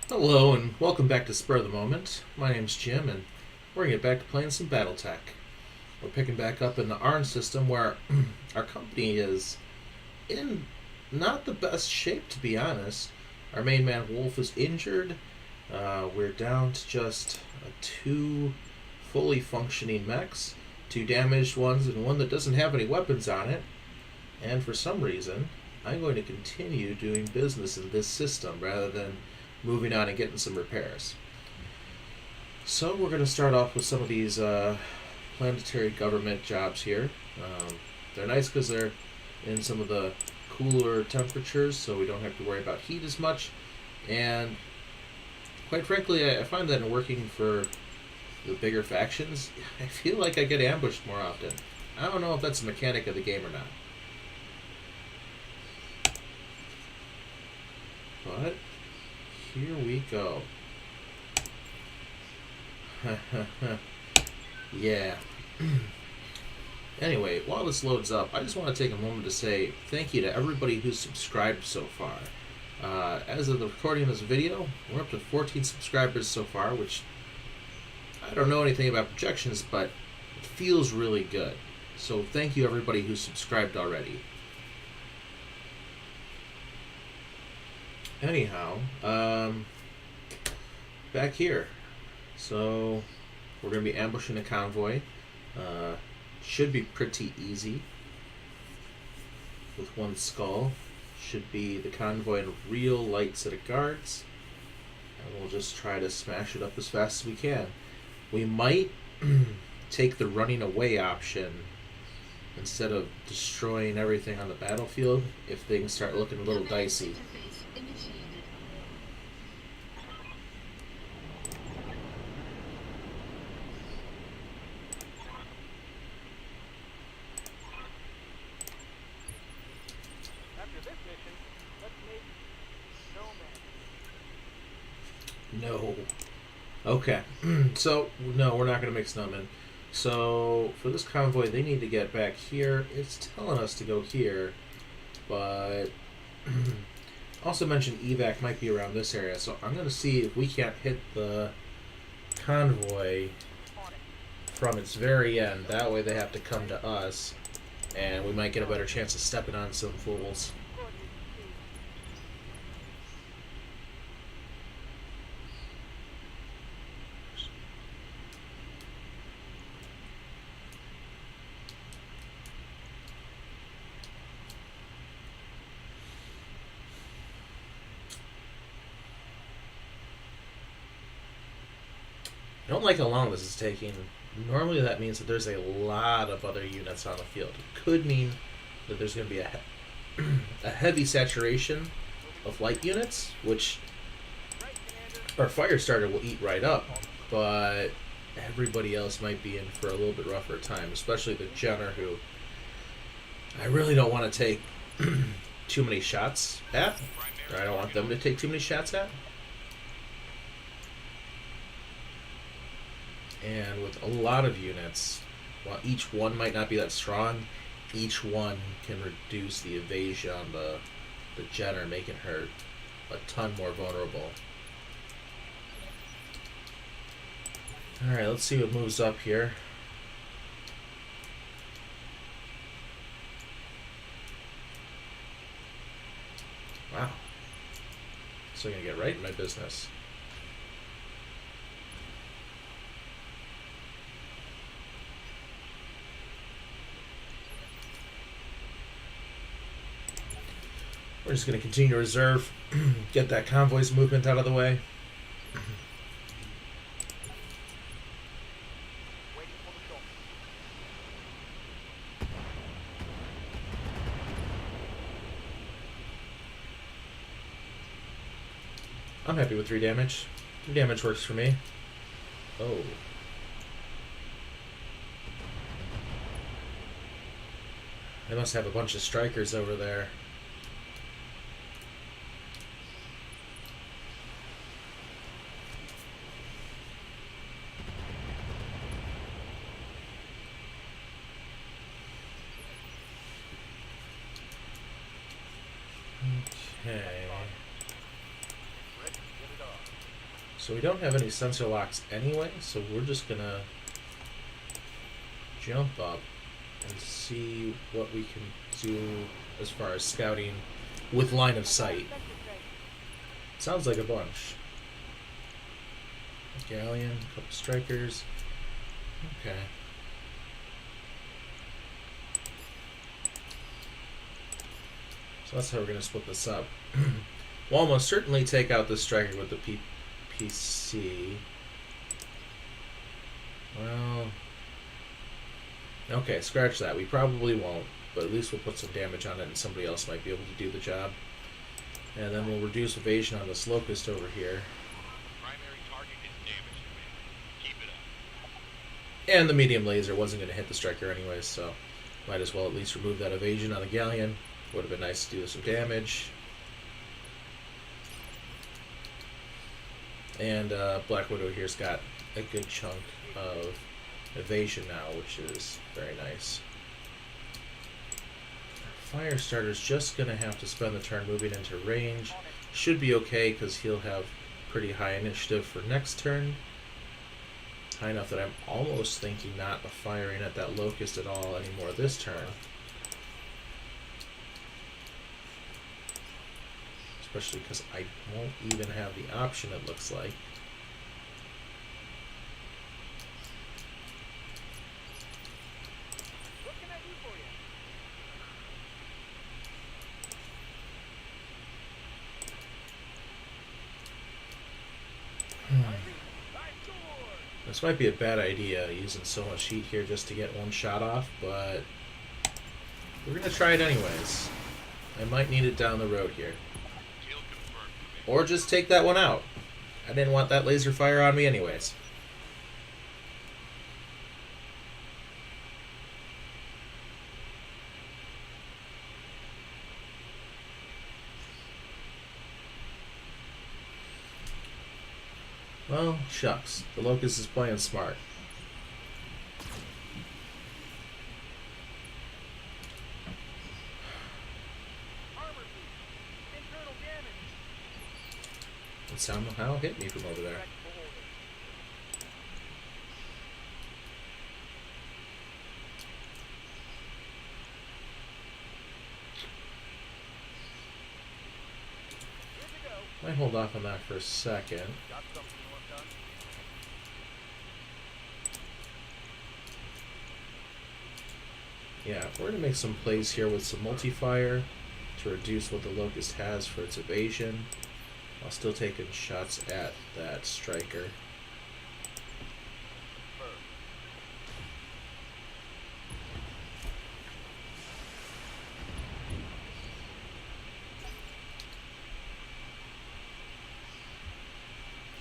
Hello and welcome back to Spur of the Moment. My name's Jim and we're going to get back to playing some BattleTech. We're picking back up in the ARN system where our company is in not the best shape, to be honest. Our main man Wolf is injured. We're down to just two fully functioning mechs, two damaged ones and one that doesn't have any weapons on it. And for some reason, I'm going to continue doing business in this system rather than moving on and getting some repairs. So we're going to start off with some of these planetary government jobs here. They're nice because they're in some of the cooler temperatures, so we don't have to worry about heat as much. And quite frankly, I find that in working for the bigger factions, I feel like I get ambushed more often. I don't know if that's a mechanic of the game or not. But here we go. Yeah. Anyway, while this loads up, I just want to take a moment to say thank you to everybody who's subscribed so far. As of the recording of this video, we're up to 14 subscribers so far, which I don't know anything about projections, but it feels really good. So thank you everybody who's subscribed already. Anyhow, back here. So we're going to be ambushing a convoy. Should be pretty easy. With one skull. Should be the convoy and real light set of guards. And we'll just try to smash it up as fast as we can. We might take the running away option instead of destroying everything on the battlefield if things start looking a little dicey. No. Okay. So, no, we're not going to make snowmen. So, for this convoy, they need to get back here. It's telling us to go here, but also mentioned evac might be around this area. So, I'm going to see if we can't hit the convoy from its very end. That way they have to come to us, and we might get a better chance of stepping on some fools. I don't like how long this is taking. Normally that means that there's a lot of other units on the field. It could mean that there's going to be a heavy saturation of light units, which our fire starter will eat right up, but everybody else might be in for a little bit rougher time, especially the Jenner, who I really don't want to take too many shots at, or I don't want them to take too many shots at. And with a lot of units, while each one might not be that strong, each one can reduce the evasion on the Jenner, making her a ton more vulnerable. Alright, let's see what moves up here. Wow. So I'm going to get right in my business. We're just going to continue to reserve, get that convoy's movement out of the way. I'm happy with 3 damage. 3 damage works for me. Oh. They must have a bunch of strikers over there. Okay. So we don't have any sensor locks anyway, so we're just gonna jump up and see what we can do as far as scouting with line of sight. Sounds like a bunch. Galleon, a couple strikers. Okay. So that's how we're going to split this up. We'll almost certainly take out the striker with the PC. Well, okay, scratch that. We probably won't, but at least we'll put some damage on it and somebody else might be able to do the job. And then we'll reduce evasion on this locust over here. Primary target is damaged, man. Keep it up. And the medium laser wasn't going to hit the striker anyways, so might as well at least remove that evasion on the galleon. Would have been nice to do some damage. And Black Widow here's got a good chunk of evasion now, which is very nice. Firestarter's just going to have to spend the turn moving into range. Should be okay because he'll have pretty high initiative for next turn. High enough that I'm almost thinking not of firing at that locust at all anymore this turn. Especially because I won't even have the option, it looks like. What can I do for you? This might be a bad idea, using so much heat here just to get one shot off, but we're going to try it anyways. I might need it down the road here. Or just take that one out. I didn't want that laser fire on me anyways. Well, shucks. The Locust is playing smart. It somehow hit me from over there. Might hold off on that for a second. Yeah, we're going to make some plays here with some multi-fire to reduce what the Locust has for its evasion, while still taking shots at that striker.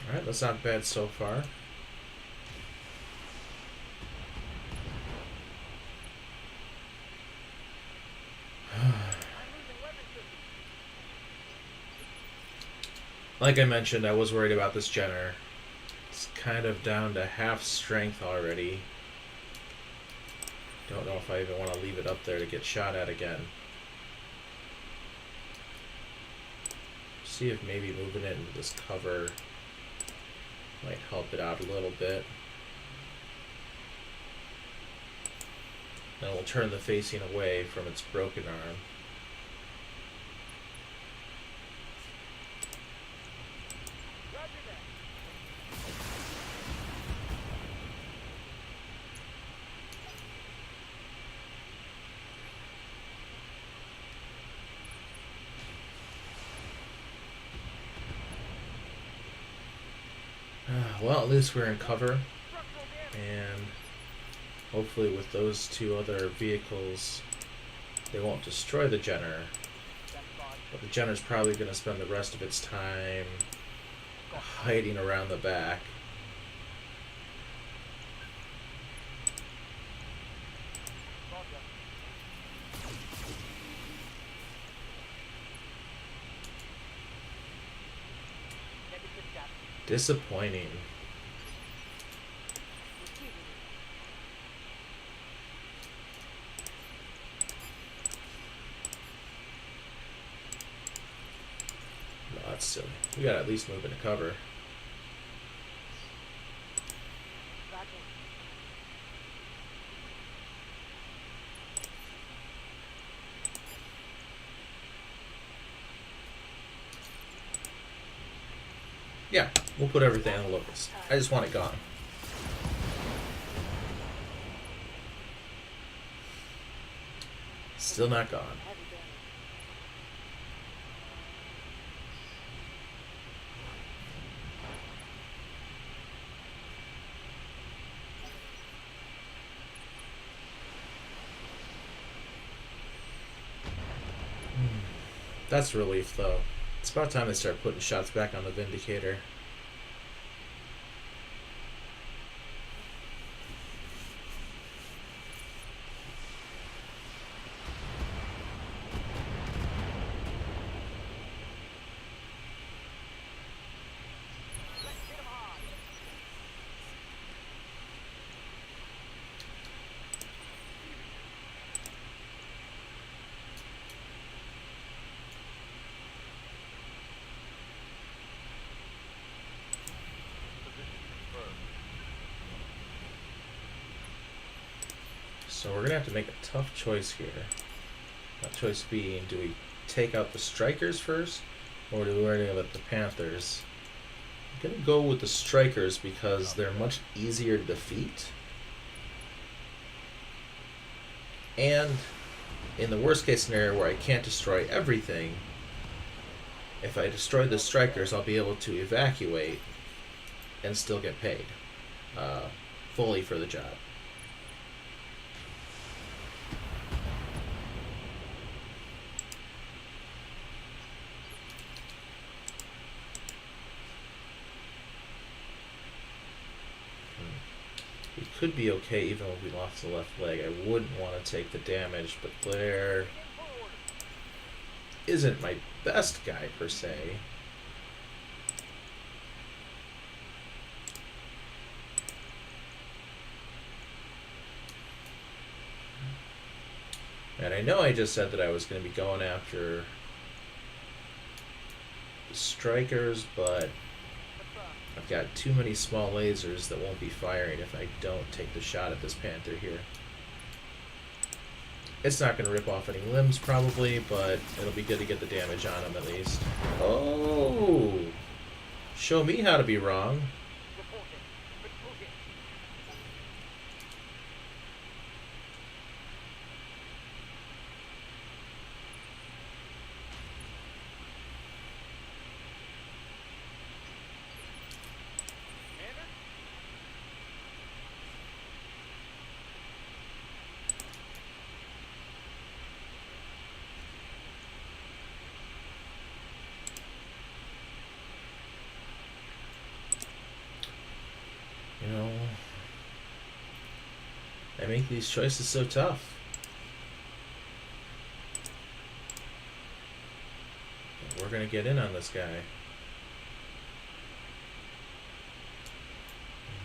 Alright, that's not bad so far. Like I mentioned, I was worried about this Jenner. It's kind of down to half strength already. Don't know if I even want to leave it up there to get shot at again. See if maybe moving it into this cover might help it out a little bit. Then we'll turn the facing away from its broken arm. Well, at least we're in cover, and hopefully with those two other vehicles, they won't destroy the Jenner. But the Jenner's probably going to spend the rest of its time hiding around the back. Disappointing. No, that's silly. We gotta at least move into cover. Yeah, we'll put everything on the locust. I just want it gone. Still not gone. That's a relief, though. It's about time they start putting shots back on the Vindicator. So we're going to have to make a tough choice here. That choice being, do we take out the Strikers first, or do we worry about the Panthers? I'm going to go with the Strikers because they're much easier to defeat. And in the worst case scenario where I can't destroy everything, if I destroy the Strikers, I'll be able to evacuate and still get paid fully for the job. We could be okay even if we lost the left leg. I wouldn't want to take the damage, but Blair isn't my best guy per se. And I know I just said that I was going to be going after the Strikers, but I've got too many small lasers that won't be firing if I don't take the shot at this Panther here. It's not going to rip off any limbs probably, but it'll be good to get the damage on him at least. Oh! Show me how to be wrong. You know, I make these choices so tough. But we're gonna get in on this guy.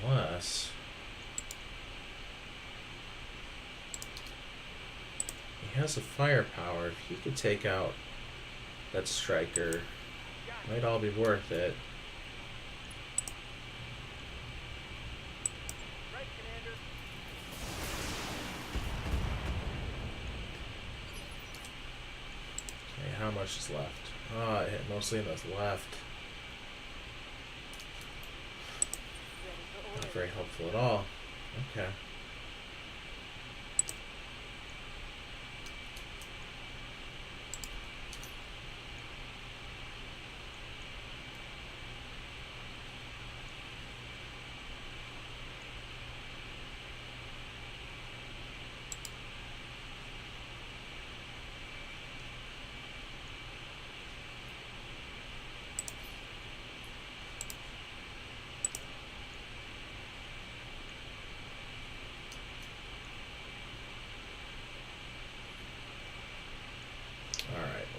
Unless he has the firepower. If he could take out that Striker, might all be worth it. How much is left? Oh, it hit mostly in the left. Not very helpful at all. Okay.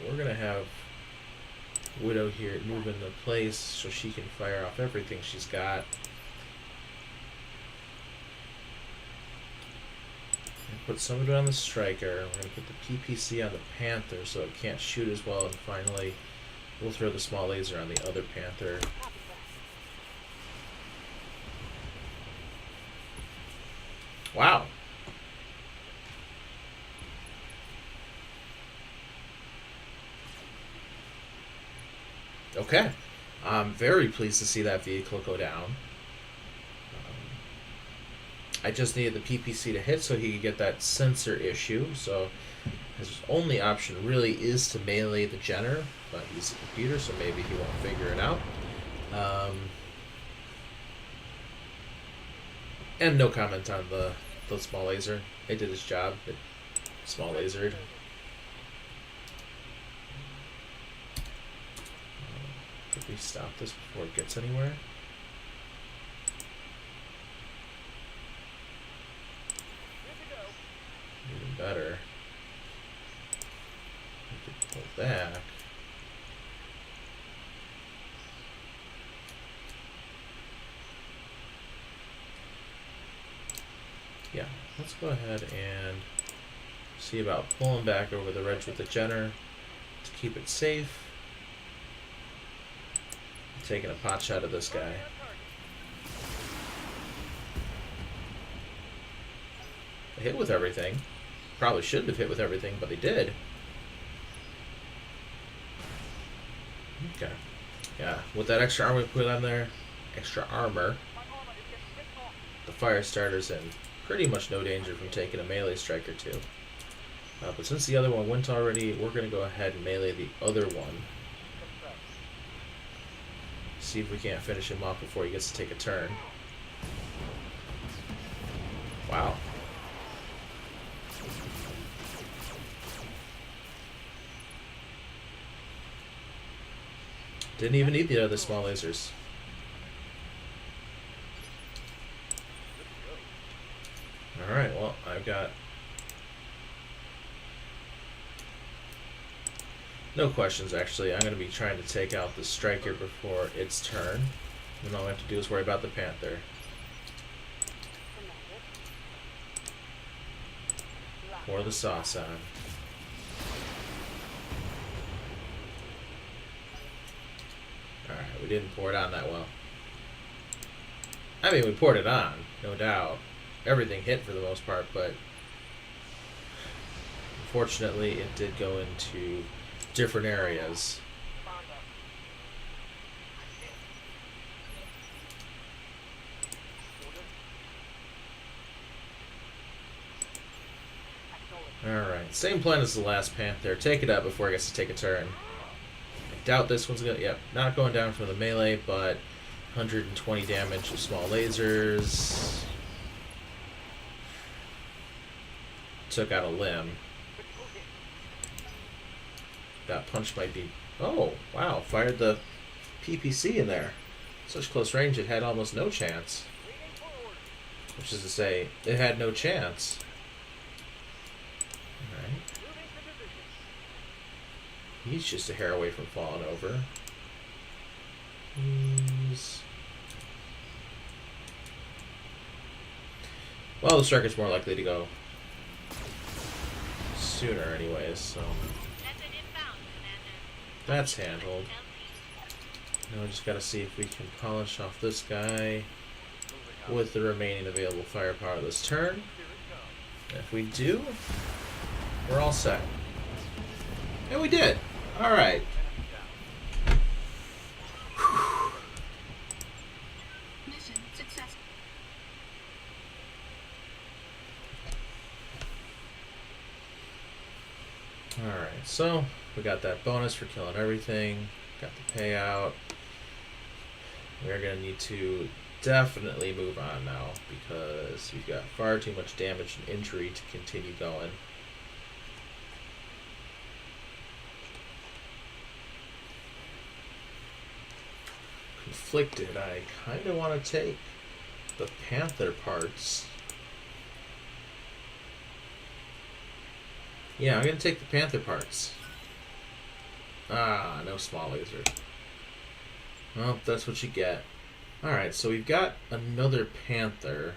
We're gonna have Widow here move into place so she can fire off everything she's got. Put some of it on the Striker. We're gonna put the PPC on the Panther so it can't shoot as well, and finally we'll throw the small laser on the other Panther. Wow. Okay. I'm very pleased to see that vehicle go down. I just needed the PPC to hit so he could get that sensor issue. So his only option really is to melee the Jenner, but he's a computer, so maybe he won't figure it out. And no comment on the small laser. It did its job. It small lasered. Could we stop this before it gets anywhere? Even better. We could pull back. Yeah, let's go ahead and see about pulling back over the ridge with the Jenner to keep it safe. Taking a pot shot at this guy. They hit with everything. Probably shouldn't have hit with everything, but they did. Okay. Yeah, with that extra armor we put on there, the fire starter's in pretty much no danger from taking a melee strike or two. But since the other one went already, we're going to go ahead and melee the other one. See if we can't finish him off before he gets to take a turn. Wow. Didn't even need the other small lasers. Alright, well, I've got no questions, actually. I'm going to be trying to take out the striker before its turn. And all I have to do is worry about the Panther. Pour the sauce on. Alright, we didn't pour it on that well. I mean, we poured it on, no doubt. Everything hit for the most part, but unfortunately it did go into different areas. Alright, same plan as the last Panther. Take it up before it gets to take a turn. I doubt this one's gonna, yep, not going down from the melee, but 120 damage of small lasers. Took out a limb. That punch might be... Oh, wow. Fired the PPC in there. Such close range, it had almost no chance. Which is to say, it had no chance. Alright. He's just a hair away from falling over. Well, the striker's more likely to go sooner anyways, so that's handled. Now we just gotta see if we can polish off this guy with the remaining available firepower this turn. If we do, we're all set. And we did! Alright. Alright, so we got that bonus for killing everything, got the payout. We're going to need to definitely move on now because we've got far too much damage and injury to continue going. Conflicted, I kind of want to take the Panther parts. Yeah, I'm going to take the Panther parts. Ah, no small laser. Well, that's what you get. Alright, so we've got another Panther.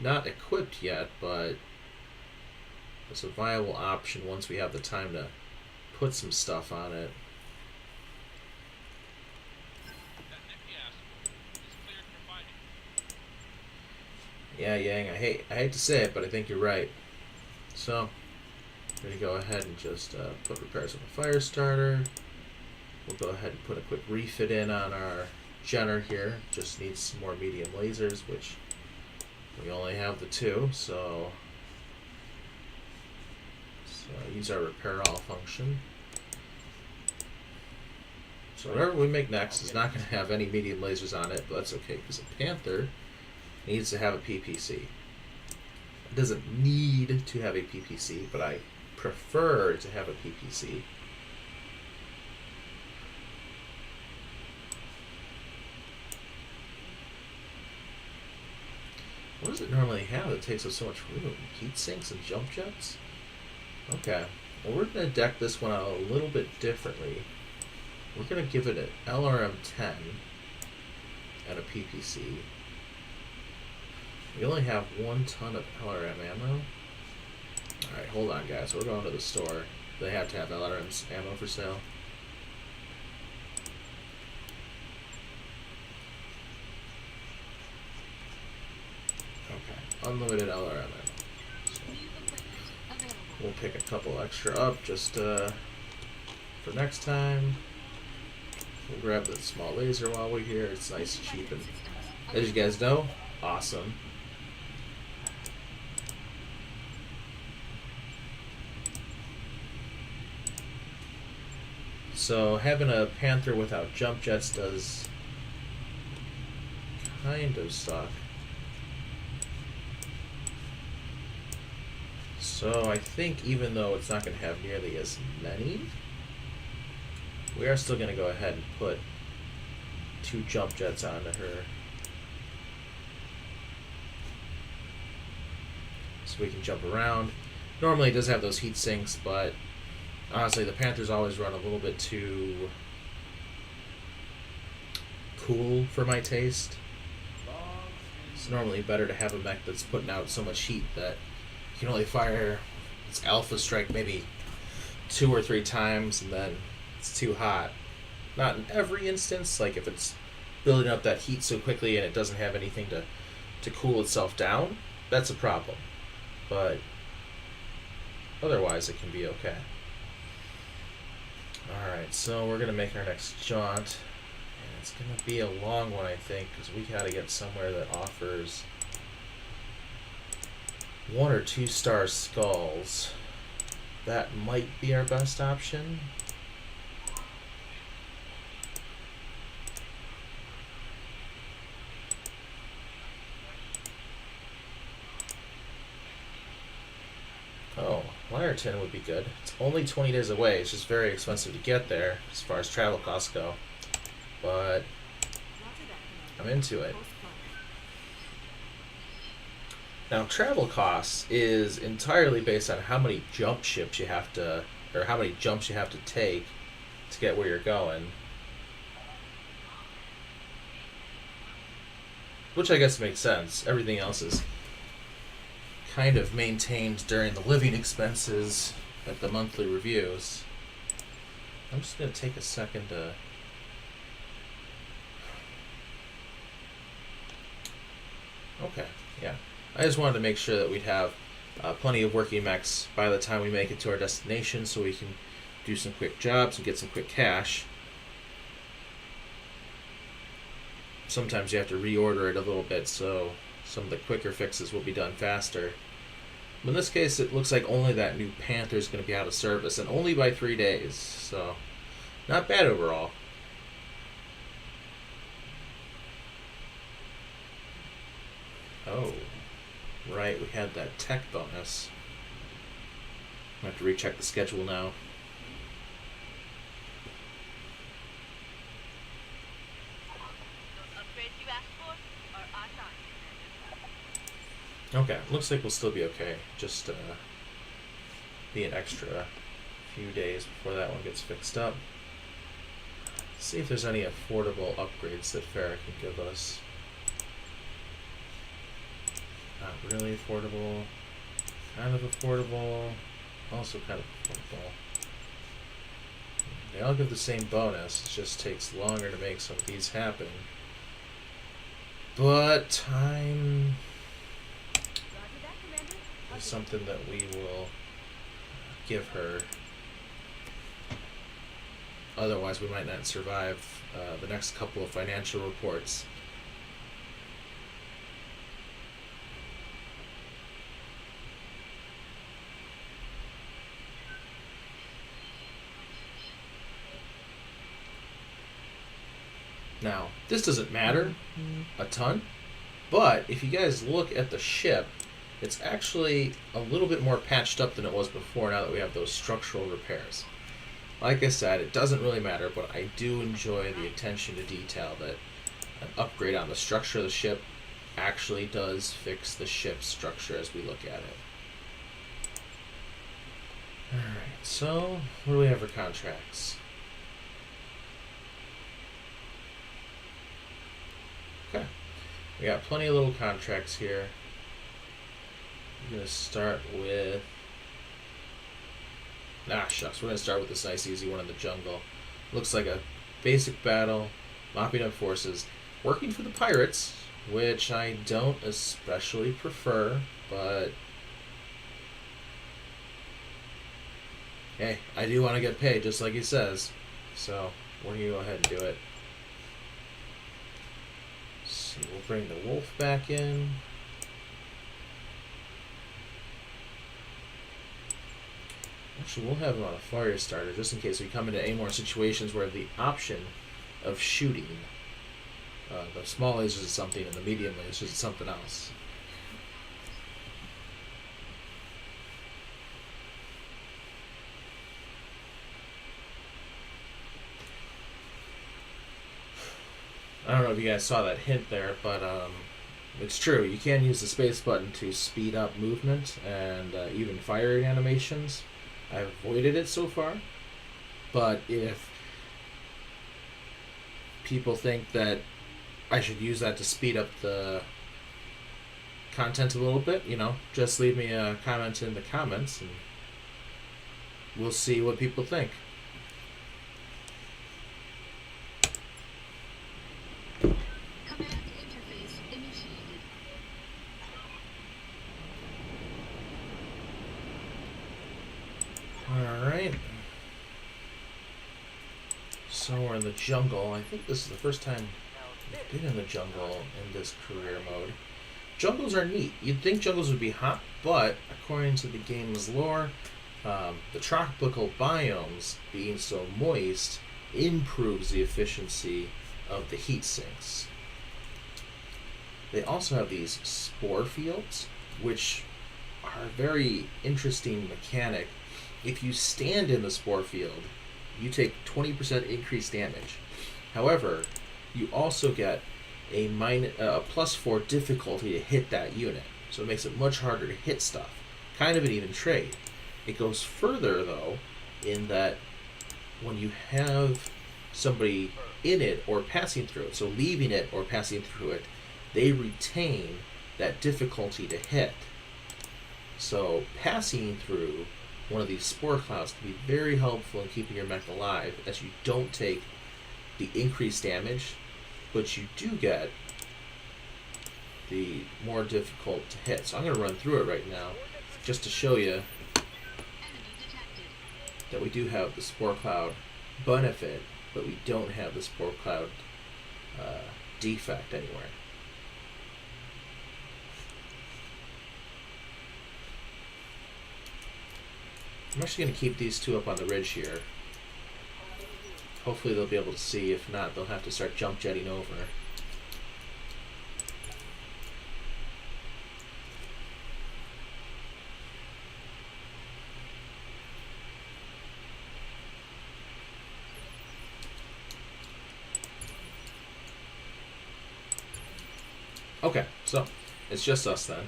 Not equipped yet, but it's a viable option once we have the time to put some stuff on it. Yeah, Yang, I hate to say it, but I think you're right. So, I'm going to go ahead and just put repairs on the fire starter. We'll go ahead and put a quick refit in on our Jenner here. Just needs some more medium lasers, which we only have the 2, so use our repair all function. So whatever we make next is not going to have any medium lasers on it, but that's okay because a Panther needs to have a PPC. It doesn't need to have a PPC, but I prefer to have a PPC. What does it normally have that takes up so much room? Heat sinks and jump jets? Okay. Well, we're going to deck this one out a little bit differently. We're going to give it an LRM-10 and a PPC. We only have 1 ton of LRM ammo. Alright, hold on, guys. We're going to the store. They have to have LRM ammo for sale. Okay, unlimited LRM ammo. So we'll pick a couple extra up just for next time. We'll grab the small laser while we're here. It's nice, cheap, and as you guys know, awesome. So having a Panther without jump jets does kind of suck. So I think even though it's not going to have nearly as many, we are still going to go ahead and put 2 jump jets onto her. So we can jump around. Normally it does have those heat sinks, but honestly the Panthers always run a little bit too cool for my taste. It's normally better to have a mech that's putting out so much heat that you can only fire its alpha strike maybe 2 or 3 times and then it's too hot. Not in every instance, like if it's building up that heat so quickly and it doesn't have anything to cool itself down, that's a problem. But otherwise it can be okay. Alright, so we're going to make our next jaunt. And it's going to be a long one, I think, because we got to get somewhere that offers 1 or 2 star skulls. That might be our best option. Oh, Lyerton would be good. It's only 20 days away. It's just very expensive to get there as far as travel costs go. But I'm into it. Now, travel costs is entirely based on how many jump ships you have to, or how many jumps you have to take to get where you're going. Which I guess makes sense. Everything else is kind of maintained during the living expenses at the monthly reviews. I'm just going to take a second to... Okay, yeah. I just wanted to make sure that we'd have plenty of working mechs by the time we make it to our destination so we can do some quick jobs and get some quick cash. Sometimes you have to reorder it a little bit so some of the quicker fixes will be done faster. But in this case, it looks like only that new Panther is going to be out of service, and only by 3 days, so not bad overall. Oh, right, we had that tech bonus. I have to recheck the schedule now. Okay, looks like we'll still be okay. Just be an extra few days before that one gets fixed up. See if there's any affordable upgrades that Farah can give us. Not really affordable. Kind of affordable. Also kind of affordable. They all give the same bonus. It just takes longer to make some of these happen. But time is something that we will give her. Otherwise, we might not survive the next couple of financial reports. Now, this doesn't matter a ton, but if you guys look at the ship, it's actually a little bit more patched up than it was before now that we have those structural repairs. Like I said, it doesn't really matter, but I do enjoy the attention to detail that an upgrade on the structure of the ship actually does fix the ship's structure as we look at it. Alright, so what do we have for contracts? Okay, we got plenty of little contracts here. I'm going to start with... shucks, we're going to start with this nice easy one in the jungle. Looks like a basic battle, mopping up forces, working for the pirates, which I don't especially prefer, but hey, I do want to get paid, just like he says, so we're going to go ahead and do it. So we'll bring the wolf back in. Actually, we'll have him on a fire starter just in case we come into any more situations where the option of shooting the small lasers is something and the medium lasers is something else. I don't know if you guys saw that hint there, but it's true. You can use the space button to speed up movement and even firing animations. I've avoided it so far, but if people think that I should use that to speed up the content a little bit, just leave me a comment in the comments and we'll see what people think. Alright. So we're in the jungle. I think this is the first time we've been in the jungle in this career mode. Jungles are neat. You'd think jungles would be hot, but according to the game's lore, the tropical biomes being so moist improves the efficiency of the heat sinks. They also have these spore fields, which are a very interesting mechanic. If you stand in the spore field, you take 20% increased damage. However, you also get a +4 difficulty to hit that unit, so it makes it much harder to hit stuff. Kind of an even trade. It goes further, though, in that when you have somebody in it or passing through it, so leaving it or passing through it, they retain that difficulty to hit. So passing through one of these spore clouds can be very helpful in keeping your mech alive, as you don't take the increased damage, but you do get the more difficult to hit. So I'm going to run through it right now just to show you that we do have the spore cloud benefit, but we don't have the spore cloud defect anywhere. I'm actually going to keep these two up on the ridge here. Hopefully they'll be able to see. If not, they'll have to start jump jetting over. Okay, so it's just us then.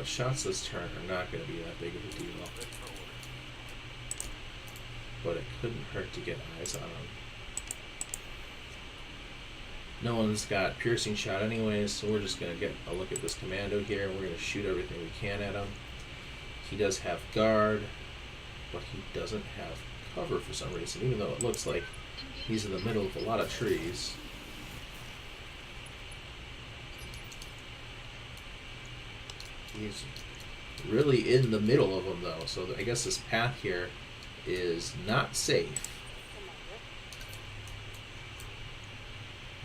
Shots this turn are not going to be that big of a deal, but it couldn't hurt to get eyes on them. No one's got piercing shot anyways, so we're just going to get a look at this commando here, and we're going to shoot everything we can at him. He does have guard, but he doesn't have cover for some reason, even though it looks like he's in the middle of a lot of trees. He's really in the middle of them, though, so I guess this path here is not safe.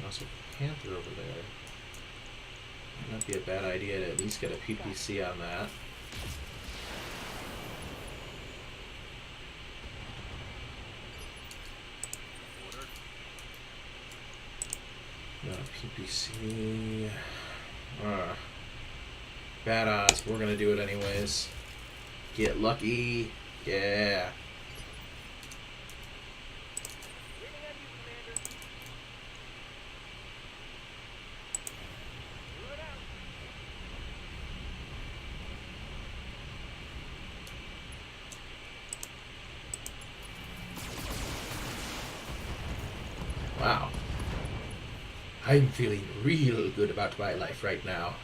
Also, Panther over there. Might not be a bad idea to at least get a PPC on that. Not a PPC. Bad odds. We're gonna do it anyways. Get lucky. Yeah. Wow. I'm feeling real good about my life right now.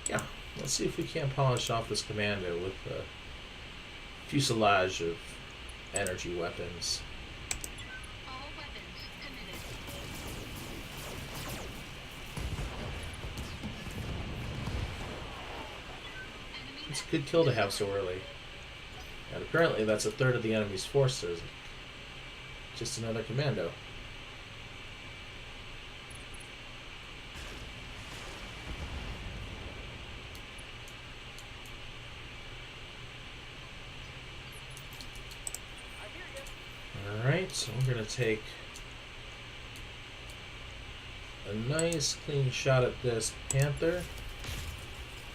Yeah, let's see if we can't polish off this commando with a fuselage of energy weapons. All weapons committed. Enemy It's a good kill to have so early. And apparently that's a third of the enemy's force. There's just another commando. Alright, so we're going to take a nice clean shot at this Panther.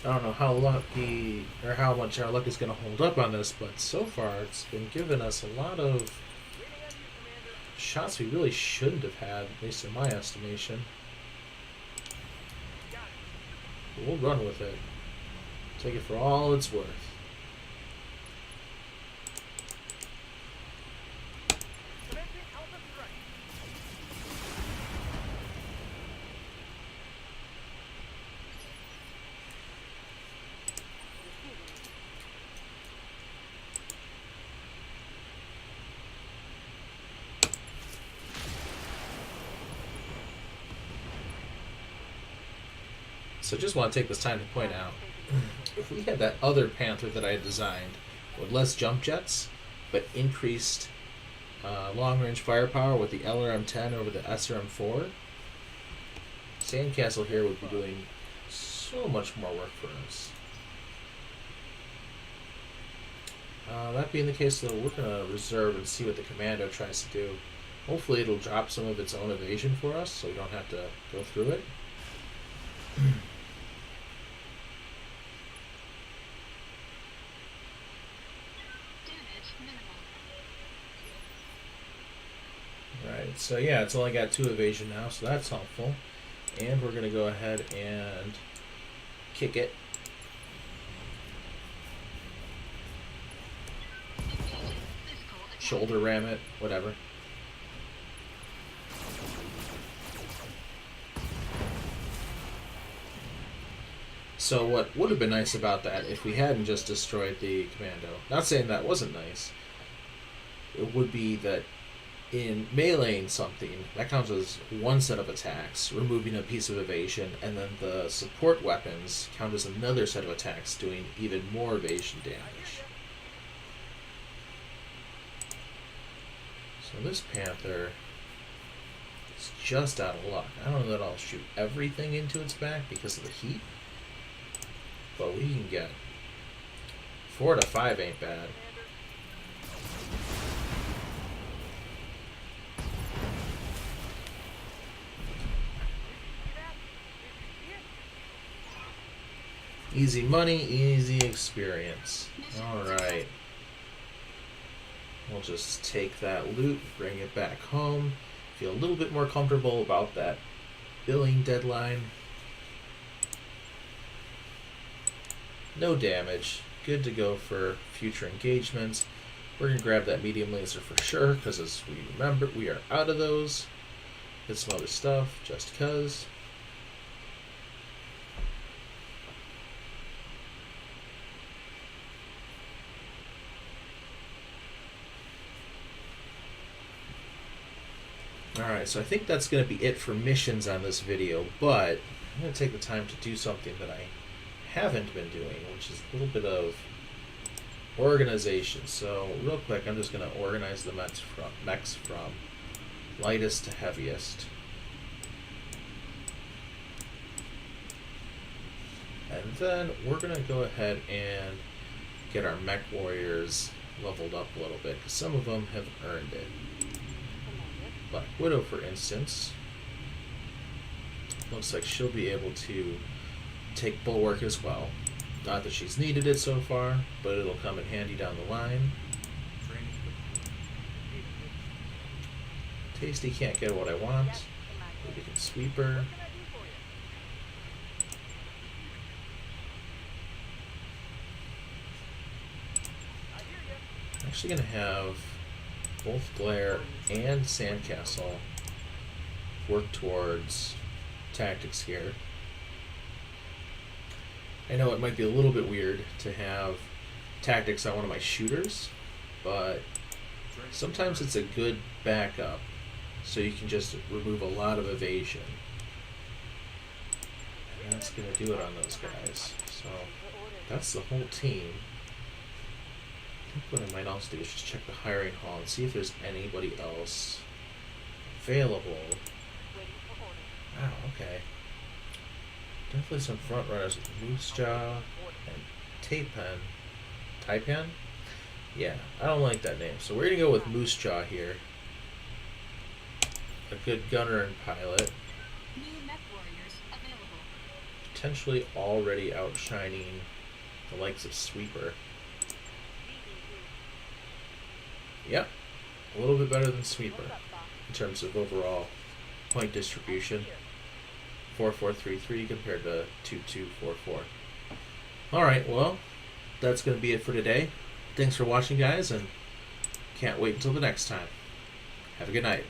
I don't know how lucky or how much our luck is going to hold up on this, but so far it's been giving us a lot of shots we really shouldn't have had, at least in my estimation. But we'll run with it. Take it for all it's worth. So just want to take this time to point out, if we had that other Panther that I had designed with less jump jets, but increased long-range firepower with the LRM-10 over the SRM-4, Sandcastle here would be doing so much more work for us. That being the case, though, we're going to reserve and see what the commando tries to do. Hopefully it'll drop some of its own evasion for us, so we don't have to go through it. damage minimal. Right, so yeah, it's only got 2 evasion now, so that's helpful. And we're going to go ahead and kick it. Engaging physical attack. Shoulder ram it, whatever. So what would have been nice about that if we hadn't just destroyed the commando, not saying that wasn't nice, it would be that in meleeing something, that counts as one set of attacks, removing a piece of evasion, and then the support weapons count as another set of attacks, doing even more evasion damage. So this Panther is just out of luck. I don't know that I'll shoot everything into its back because of the heat, but we can get 4 to 5 ain't bad. Easy money, easy experience. Alright. We'll just take that loot, bring it back home, feel a little bit more comfortable about that billing deadline. No damage. Good to go for future engagements. We're going to grab that medium laser for sure, because as we remember, we are out of those. Get some other stuff, just because. Alright, so I think that's going to be it for missions on this video, but I'm going to take the time to do something that I haven't been doing, which is a little bit of organization. So real quick, I'm just going to organize the mechs from lightest to heaviest. And then we're going to go ahead and get our Mechwarriors leveled up a little bit, because some of them have earned it. Black Widow, for instance, looks like she'll be able to take Bulwark as well. Not that she's needed it so far, but it'll come in handy down the line. Tasty can't get what I want. Maybe we can sweep her. I'm actually going to have both Glare and Sandcastle work towards tactics here. I know it might be a little bit weird to have tactics on one of my shooters, but sometimes it's a good backup, so you can just remove a lot of evasion. And that's going to do it on those guys. So that's the whole team. I think what I might also do is just check the hiring hall and see if there's anybody else available. Wow, okay. Definitely some front runners with Moose Jaw and Taipan? Yeah, I don't like that name. So we're going to go with Moose Jaw here. A good gunner and pilot. New Mechwarriors available. Potentially already outshining the likes of Sweeper. Yep, a little bit better than Sweeper in terms of overall point distribution. 4-4-3-3 compared to 2-2-4-4. Alright, well, that's going to be it for today. Thanks for watching, guys, and can't wait until the next time. Have a good night.